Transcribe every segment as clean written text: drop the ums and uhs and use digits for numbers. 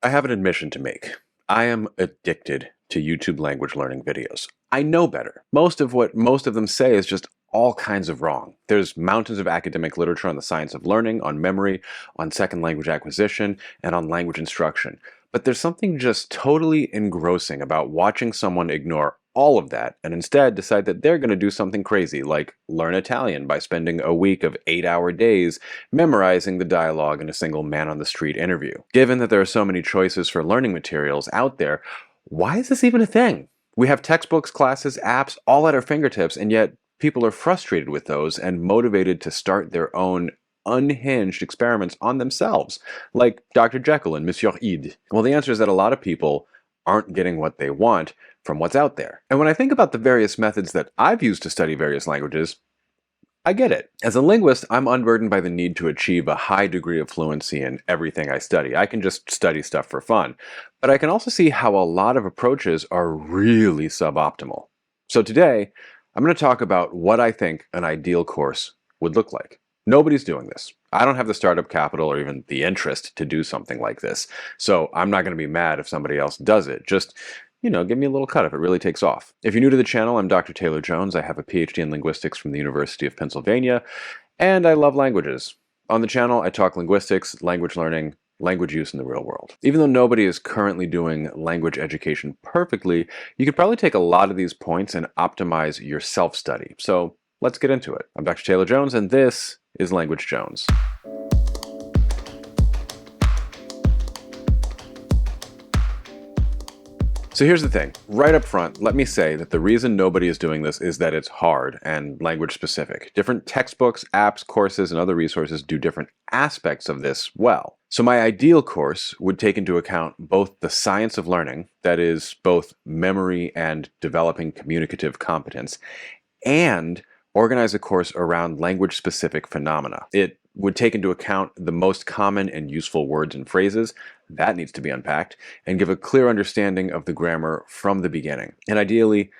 I have an admission to make. I am addicted to YouTube language learning videos. I know better. Most of what most of them say is just all kinds of wrong. There's mountains of academic literature on the science of learning, on memory, on second language acquisition, and on language instruction. But there's something just totally engrossing about watching someone ignore all of that and instead decide that they're going to do something crazy like learn Italian by spending a week of 8-hour days memorizing the dialogue in a single man on the street interview. Given that there are so many choices for learning materials out there, why is this even a thing? We have textbooks, classes, apps, all at our fingertips, and yet people are frustrated with those and motivated to start their own unhinged experiments on themselves, like Dr. Jekyll and Monsieur Hyde. Well, the answer is that a lot of people aren't getting what they want from what's out there. And when I think about the various methods that I've used to study various languages, I get it. As a linguist, I'm unburdened by the need to achieve a high degree of fluency in everything I study. I can just study stuff for fun. But I can also see how a lot of approaches are really suboptimal. So today, I'm going to talk about what I think an ideal course would look like. Nobody's doing this. I don't have the startup capital or even the interest to do something like this. So I'm not going to be mad if somebody else does it. Just give me a little cut if it really takes off. If you're new to the channel, I'm Dr. Taylor Jones. I have a PhD in linguistics from the University of Pennsylvania, and I love languages. On the channel, I talk linguistics, language learning, language use in the real world. Even though nobody is currently doing language education perfectly, you could probably take a lot of these points and optimize your self-study. So let's get into it. I'm Dr. Taylor Jones, and this is Language Jones. So here's the thing. Right up front, let me say that the reason nobody is doing this is that it's hard and language specific. Different textbooks, apps, courses, and other resources do different aspects of this well. So my ideal course would take into account both the science of learning, that is both memory and developing communicative competence, and organize a course around language-specific phenomena. It would take into account the most common and useful words and phrases, that needs to be unpacked, and give a clear understanding of the grammar from the beginning. And ideally,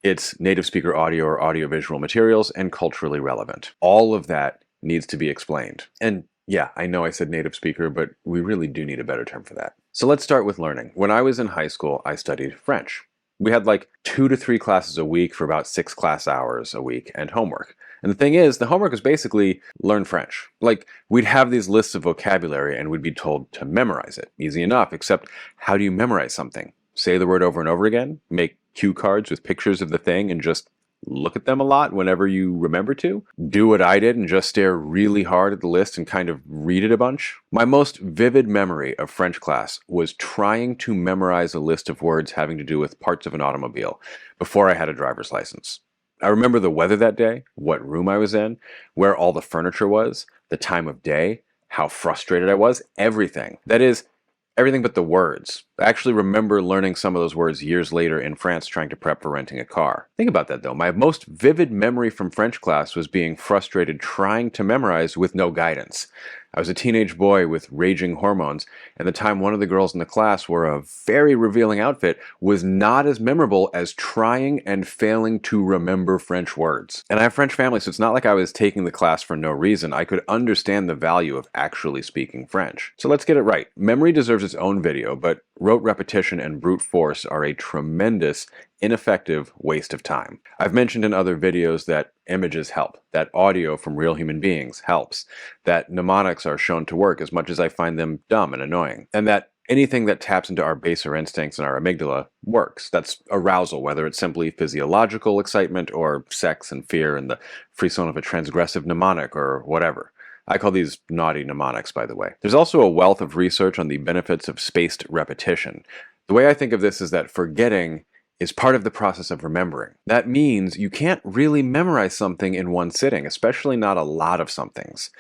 it's native speaker audio or audiovisual materials and culturally relevant. All of that needs to be explained. And yeah, I know I said native speaker, but we really do need a better term for that. So let's start with learning. When I was in high school, I studied French. We had like 2 to 3 classes a week for about 6 class hours a week and homework. And the thing is, the homework was basically learn French. Like, we'd have these lists of vocabulary and we'd be told to memorize it. Easy enough, except how do you memorize something? Say the word over and over again? Make cue cards with pictures of the thing and just look at them a lot whenever you remember to? Do what I did and just stare really hard at the list and kind of read it a bunch? My most vivid memory of French class was trying to memorize a list of words having to do with parts of an automobile before I had a driver's license. I remember the weather that day, what room I was in, where all the furniture was, the time of day, how frustrated I was, everything. That is, everything but the words. I actually remember learning some of those words years later in France trying to prep for renting a car. Think about that though. My most vivid memory from French class was being frustrated trying to memorize with no guidance. I was a teenage boy with raging hormones, and the time one of the girls in the class wore a very revealing outfit was not as memorable as trying and failing to remember French words. And I have French family, so it's not like I was taking the class for no reason. I could understand the value of actually speaking French. So let's get it right. Memory deserves its own video, but rote repetition and brute force are a tremendous, ineffective waste of time. I've mentioned in other videos that images help, that audio from real human beings helps, that mnemonics are shown to work as much as I find them dumb and annoying, and that anything that taps into our baser instincts and our amygdala works. That's arousal, whether it's simply physiological excitement or sex and fear and the frisson of a transgressive mnemonic or whatever. I call these naughty mnemonics, by the way. There's also a wealth of research on the benefits of spaced repetition. The way I think of this is that forgetting is part of the process of remembering. That means you can't really memorize something in one sitting, especially not a lot of somethings.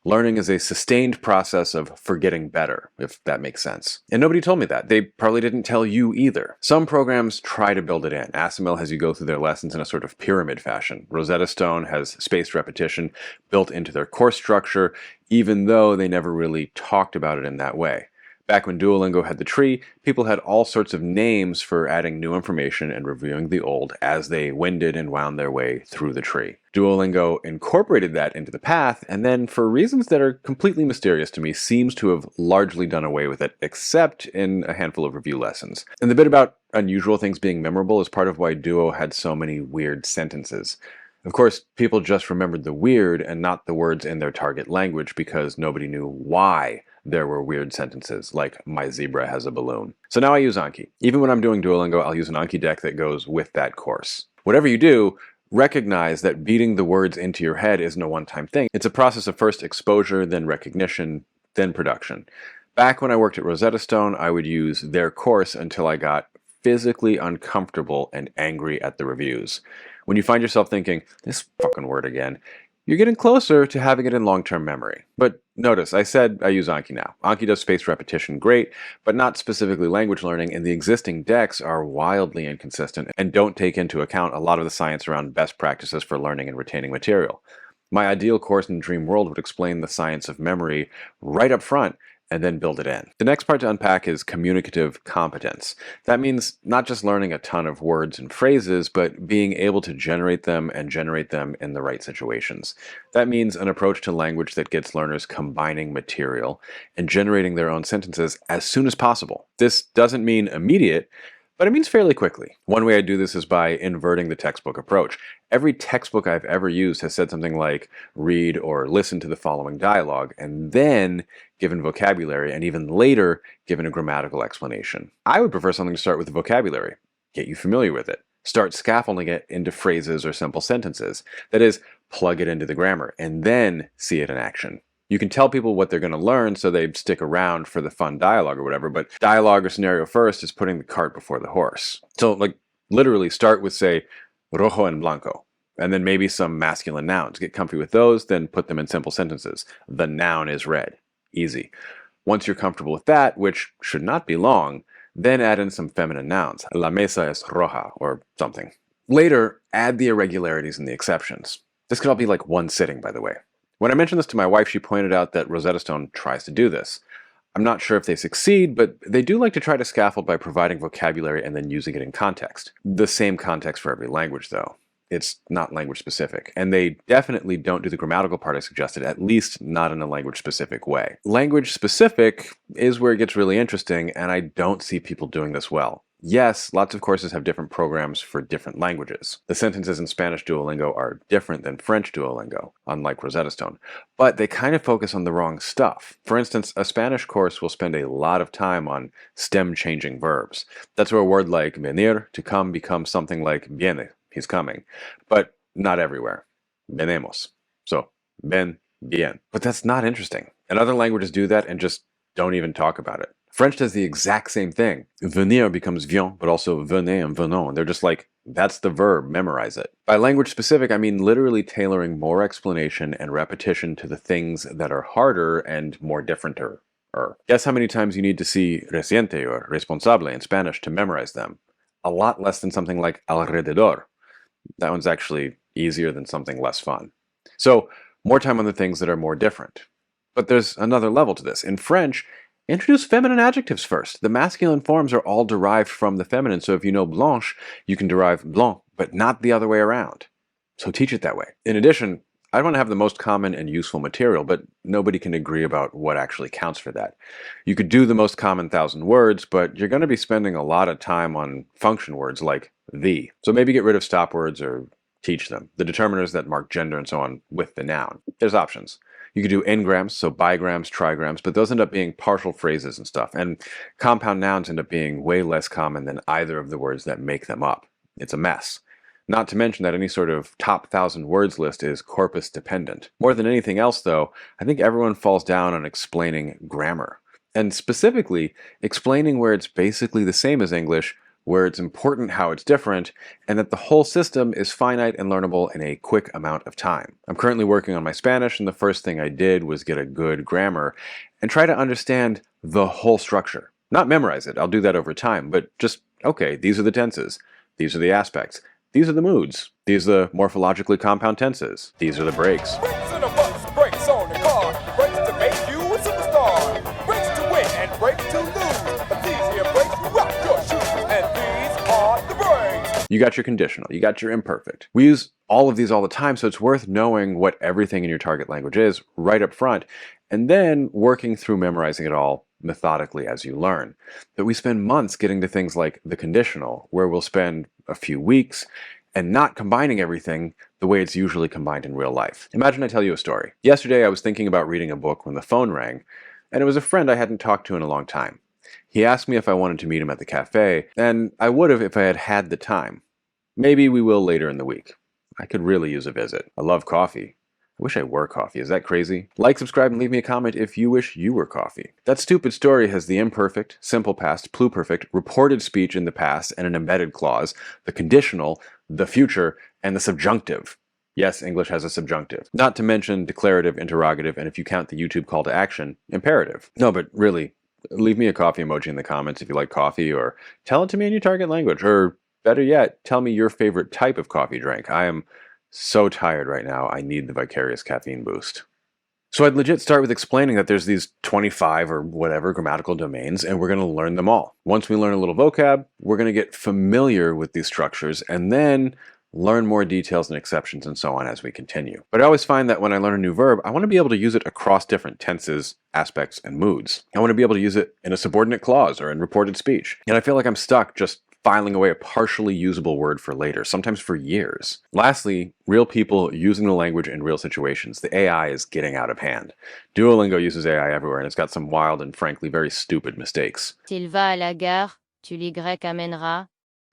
Learning is a sustained process of forgetting better, if that makes sense. And nobody told me that. They probably didn't tell you either. Some programs try to build it in. Asimil has you go through their lessons in a sort of pyramid fashion. Rosetta Stone has spaced repetition built into their course structure, even though they never really talked about it in that way. Back when Duolingo had the tree, people had all sorts of names for adding new information and reviewing the old as they wended and wound their way through the tree. Duolingo incorporated that into the path, and then, for reasons that are completely mysterious to me, seems to have largely done away with it, except in a handful of review lessons. And the bit about unusual things being memorable is part of why Duo had so many weird sentences. Of course, people just remembered the weird and not the words in their target language because nobody knew why there were weird sentences, like my zebra has a balloon. So now I use Anki. Even when I'm doing Duolingo, I'll use an Anki deck that goes with that course. Whatever you do, recognize that beating the words into your head isn't a one-time thing. It's a process of first exposure, then recognition, then production. Back when I worked at Rosetta Stone, I would use their course until I got physically uncomfortable and angry at the reviews. When you find yourself thinking, this fucking word again, you're getting closer to having it in long-term memory. But notice, I said I use Anki now. Anki does spaced repetition great, but not specifically language learning, and the existing decks are wildly inconsistent and don't take into account a lot of the science around best practices for learning and retaining material. My ideal course in the dream world would explain the science of memory right up front and then build it in. The next part to unpack is communicative competence. That means not just learning a ton of words and phrases, but being able to generate them and generate them in the right situations. That means an approach to language that gets learners combining material and generating their own sentences as soon as possible. This doesn't mean immediate, but it means fairly quickly. One way I do this is by inverting the textbook approach. Every textbook I've ever used has said something like read or listen to the following dialogue, and then given vocabulary, and even later given a grammatical explanation. I would prefer something to start with the vocabulary, get you familiar with it, start scaffolding it into phrases or simple sentences. That is, plug it into the grammar, and then see it in action. You can tell people what they're going to learn so they stick around for the fun dialogue or whatever, but dialogue or scenario first is putting the cart before the horse. So, literally start with, say, rojo and blanco, and then maybe some masculine nouns. Get comfy with those, then put them in simple sentences. The noun is red. Easy. Once you're comfortable with that, which should not be long, then add in some feminine nouns. La mesa es roja, or something. Later, add the irregularities and the exceptions. This could all be like one sitting, by the way. When I mentioned this to my wife, she pointed out that Rosetta Stone tries to do this. I'm not sure if they succeed, but they do like to try to scaffold by providing vocabulary and then using it in context. The same context for every language, though. It's not language specific. And they definitely don't do the grammatical part I suggested, at least not in a language specific way. Language specific is where it gets really interesting, and I don't see people doing this well. Yes, lots of courses have different programs for different languages. The sentences in Spanish Duolingo are different than French Duolingo, unlike Rosetta Stone, but they kind of focus on the wrong stuff. For instance, a Spanish course will spend a lot of time on stem-changing verbs. That's where a word like venir, to come, becomes something like viene, he's coming, but not everywhere. Venimos. So, ven, bien. But that's not interesting. And other languages do that and just don't even talk about it. French does the exact same thing. Venir becomes vient, but also venez and venons. And they're just like, that's the verb, memorize it. By language specific, I mean literally tailoring more explanation and repetition to the things that are harder and more differenter. Guess how many times you need to see reciente or responsable in Spanish to memorize them? A lot less than something like alrededor. That one's actually easier than something less fun. So, more time on the things that are more different. But there's another level to this. In French, introduce feminine adjectives first. The masculine forms are all derived from the feminine, so if you know blanche, you can derive blanc, but not the other way around. So teach it that way. In addition, I want to have the most common and useful material, but nobody can agree about what actually counts for that. You could do the most common 1,000 words, but you're going to be spending a lot of time on function words like the. So maybe get rid of stop words or teach them. The determiners that mark gender and so on with the noun. There's options. You could do n-grams, so bigrams, trigrams, but those end up being partial phrases and stuff. And compound nouns end up being way less common than either of the words that make them up. It's a mess. Not to mention that any sort of top 1,000 words list is corpus dependent. More than anything else, though, I think everyone falls down on explaining grammar. And specifically, explaining where it's basically the same as English, where it's important how it's different, and that the whole system is finite and learnable in a quick amount of time. I'm currently working on my Spanish, and the first thing I did was get a good grammar and try to understand the whole structure. Not memorize it, I'll do that over time, but just, okay, these are the tenses, these are the aspects, these are the moods, these are the morphologically compound tenses, these are the breaks. Brakes in the bus, brakes on the car, brakes to make you a superstar, brakes to win and brakes to You got your conditional, you got your imperfect. We use all of these all the time, so it's worth knowing what everything in your target language is right up front, and then working through memorizing it all methodically as you learn. But we spend months getting to things like the conditional, where we'll spend a few weeks and not combining everything the way it's usually combined in real life. Imagine I tell you a story. Yesterday I was thinking about reading a book when the phone rang, and it was a friend I hadn't talked to in a long time. He asked me if I wanted to meet him at the cafe, and I would have if I had had the time. Maybe we will later in the week. I could really use a visit. I love coffee. I wish I were coffee. Is that crazy? Like, subscribe, and leave me a comment if you wish you were coffee. That stupid story has the imperfect, simple past, pluperfect, reported speech in the past, and an embedded clause, the conditional, the future, and the subjunctive. Yes, English has a subjunctive. Not to mention declarative, interrogative, and if you count the YouTube call to action, imperative. No, but really, leave me a coffee emoji in the comments if you like coffee, or tell it to me in your target language, or better yet, tell me your favorite type of coffee drink. I am so tired right now, I need the vicarious caffeine boost. So I'd legit start with explaining that there's these 25 or whatever grammatical domains, and we're going to learn them all. Once we learn a little vocab, we're going to get familiar with these structures, and then learn more details and exceptions and so on as we continue. But I always find that when I learn a new verb, I want to be able to use it across different tenses, aspects, and moods. I want to be able to use it in a subordinate clause or in reported speech. And I feel like I'm stuck just filing away a partially usable word for later, sometimes for years. Lastly, real people using the language in real situations. The AI is getting out of hand. Duolingo uses AI everywhere, and it's got some wild and frankly very stupid mistakes. S'il va à la gare, tu l'Y amèneras.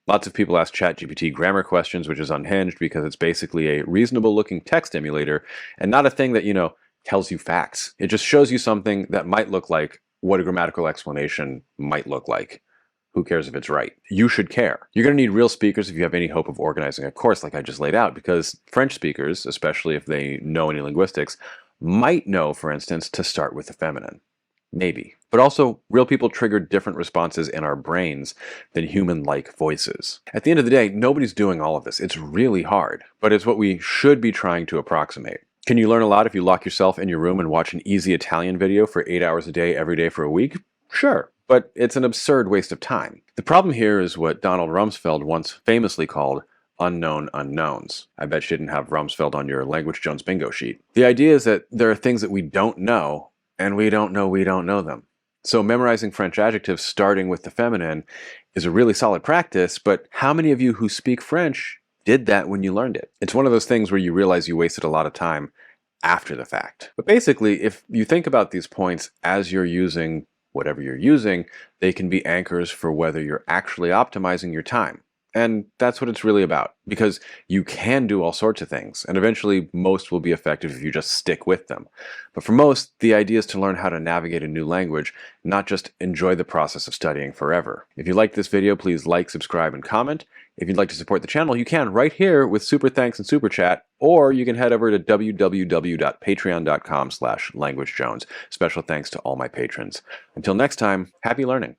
Lots of people ask ChatGPT grammar questions, which is unhinged because it's basically a reasonable-looking text emulator and not a thing that, tells you facts. It just shows you something that might look like what a grammatical explanation might look like. Who cares if it's right? You should care. You're going to need real speakers if you have any hope of organizing a course like I just laid out, because French speakers, especially if they know any linguistics, might know, for instance, to start with the feminine. Maybe. But also, real people trigger different responses in our brains than human-like voices. At the end of the day, nobody's doing all of this. It's really hard, but it's what we should be trying to approximate. Can you learn a lot if you lock yourself in your room and watch an easy Italian video for 8 hours a day, every day for a week? Sure, but it's an absurd waste of time. The problem here is what Donald Rumsfeld once famously called unknown unknowns. I bet you didn't have Rumsfeld on your Language Jones bingo sheet. The idea is that there are things that we don't know, and we don't know them. So memorizing French adjectives starting with the feminine is a really solid practice, but how many of you who speak French did that when you learned it? It's one of those things where you realize you wasted a lot of time after the fact. But basically, if you think about these points as you're using whatever you're using, they can be anchors for whether you're actually optimizing your time. And that's what it's really about, because you can do all sorts of things, and eventually most will be effective if you just stick with them. But for most, the idea is to learn how to navigate a new language, not just enjoy the process of studying forever. If you liked this video, please like, subscribe, and comment. If you'd like to support the channel, you can right here with super thanks and super chat, or you can head over to www.patreon.com/languagejones. Special thanks to all my patrons. Until next time, happy learning.